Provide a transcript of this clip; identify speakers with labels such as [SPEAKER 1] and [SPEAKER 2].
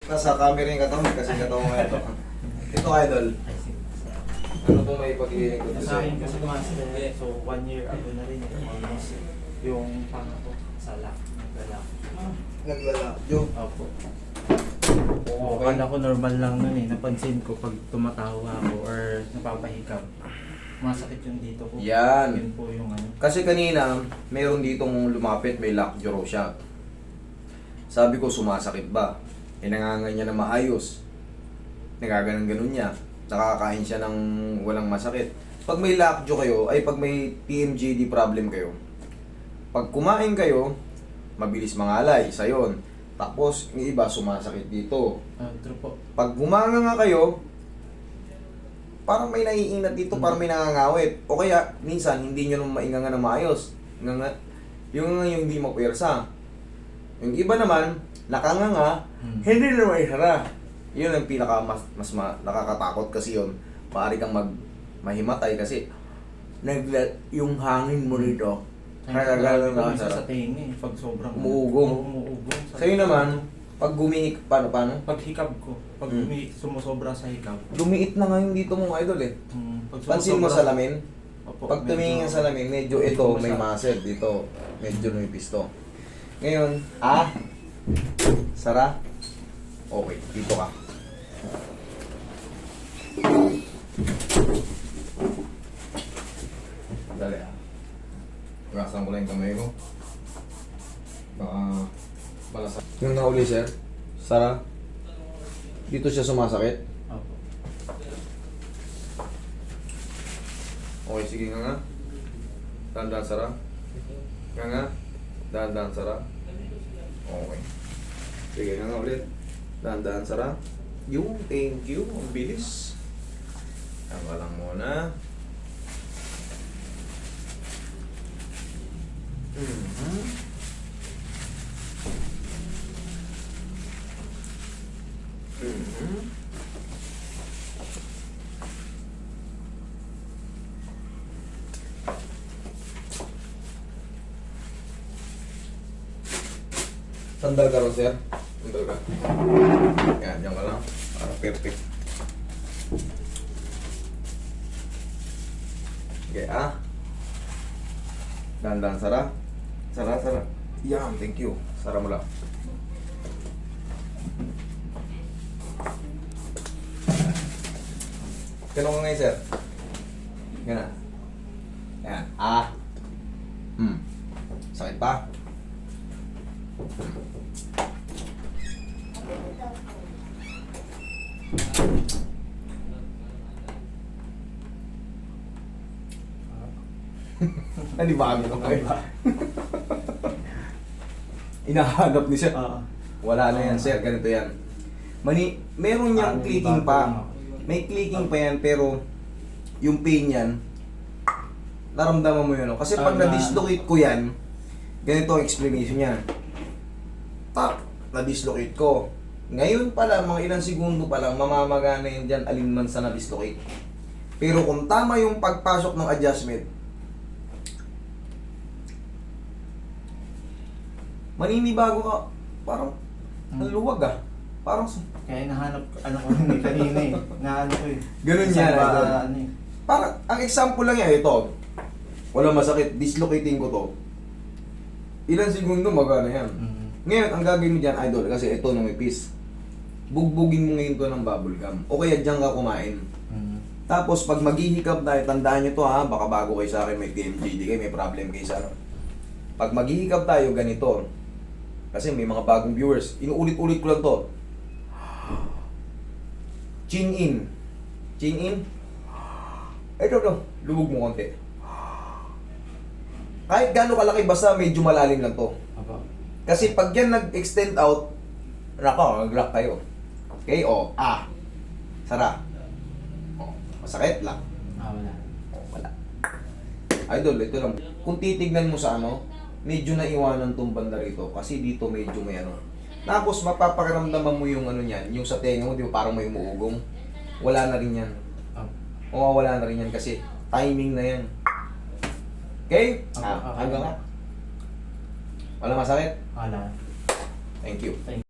[SPEAKER 1] nasa camera yung katawan kasi katawan mo ito. Ito, idol. Ano pong may pag-iinig ko
[SPEAKER 2] Sa akin kasi master, so 1 year ago na rin almost yung panga ko sa lock, naglalak.
[SPEAKER 1] Naglala. Yung.
[SPEAKER 2] Opo. Akala ko normal lang nun eh. Napansin ko pag tumatawa ako or napapahikap, masakit yung dito ko.
[SPEAKER 1] Yan.
[SPEAKER 2] Yun po yung ano.
[SPEAKER 1] Kasi kanina, mayroon ditong lumapit, may lockjaw siya. Sabi ko, sumasakit ba? Eh, nanganganyan na maayos. Nagaganon-ganon niya. Nakakain siya ng walang masakit. Pag may lockjaw kayo, ay pag may PMGD problem kayo, pag kumain kayo, mabilis mangalay, isa yun. Tapos, yung iba, sumasakit dito.
[SPEAKER 2] True po.
[SPEAKER 1] Pag gumanga nga kayo, parang may naiinat dito, parang may nangangawit. O kaya, minsan, hindi nyo nung mainganga na maayos. Yung hindi mapwersa. Yung iba naman, nakanganga, hindi na maihara. Yun ang pinaka nakakatakot kasi yun. Maaari kang mahimatay kasi yung hangin mo rito.
[SPEAKER 2] Nagagawa ko isa sa tenga eh, pag sobrang
[SPEAKER 1] umuugong.
[SPEAKER 2] umuugong.
[SPEAKER 1] Sa'yo naman, pag gumihik, paano?
[SPEAKER 2] Pag hikab ko, pag sumusobra sa hikab.
[SPEAKER 1] Lumiit na ngayon dito mong idol eh.
[SPEAKER 2] Pag
[SPEAKER 1] Pansin mo sa lamin?
[SPEAKER 2] Opo,
[SPEAKER 1] Pag tumingin sa lamin, medyo ito may muscle dito. Medyo lumipis to. Ngayon, Sara? Okay, dito ka. Dali Ugasan ko lang yung kamay ko. Baka malasak. Yung nauli, sir? Sara? Dito siya sumasakit?
[SPEAKER 2] Opo.
[SPEAKER 1] Okay, sige nga. Dahan-dahan, Sara. Nga. Dahan-dahan, Sara. Okay. Sige nga ulit. Dahan-dahan, Sara. Yung, thank you. Ang bilis. Tama lang muna. Sandal ka ron, sir. Sandal ka. Yan, dyan ka lang. Para perfect. Okay, Dahan-dahan, Sara. Sara. Yan, thank you. Sara mo lang. Ganun ka ngayon, sir. Ganun. Yan. Sakit pa? Nanibago ko kayo. Inahanap ni sir. Wala na yan, sir. Ganito yan. Meron niyang clicking pa. May clicking pa yan, pero yung pain yan, naramdaman mo yun. Kasi pag na-dislocate ko yan, ganito ang explanation niya. Na-dislocate ko. Ngayon pa lang, mga ilang segundo pa lang, mamamagana yun dyan alinman sa na-dislocate. Pero kung tama yung pagpasok ng adjustment, maninibago ka, parang ang luwag Parang
[SPEAKER 2] kaya nahanap ko rin kanina eh. Naano ko eh.
[SPEAKER 1] ganun yan.
[SPEAKER 2] Ano eh.
[SPEAKER 1] Parang, ang example lang yan, ito. Wala masakit, dislocating ko to. Ilang segundo, magana yan. Ngayon, ang gagawin mo dyan, idol, kasi ito numipis. Bugbugin mo ngayon to ng bubble gum. O kaya dyan ka kumain. Tapos, pag maghihikab tayo, tandaan nyo to baka bago kayo sa akin, may PMGD kayo, may problem kayo sa Pag maghihikab tayo, ganito. Kasi may mga bagong viewers. Inuulit-ulit ko lang to. Chin in. Chin in. Ito. Lubog mo konti. Kahit gaano kalaki, basta medyo malalim lang to. Kasi pag yan nag-extend out, nag-lock kayo. Okay? Sara. Masakit lang.
[SPEAKER 2] Wala.
[SPEAKER 1] Wala. Idol, ito lang. Kung titignan mo sa medyo naiwanan tong banda rito. Kasi dito medyo may Tapos mapapakiramdaman mo yung niyan, yung sa tenga mo, di ba parang may umuugong. Wala na rin yan. Wala na rin yan kasi timing na yan. Okay? Hanggang nga. Wala masakit?
[SPEAKER 2] Wala.
[SPEAKER 1] Thank you.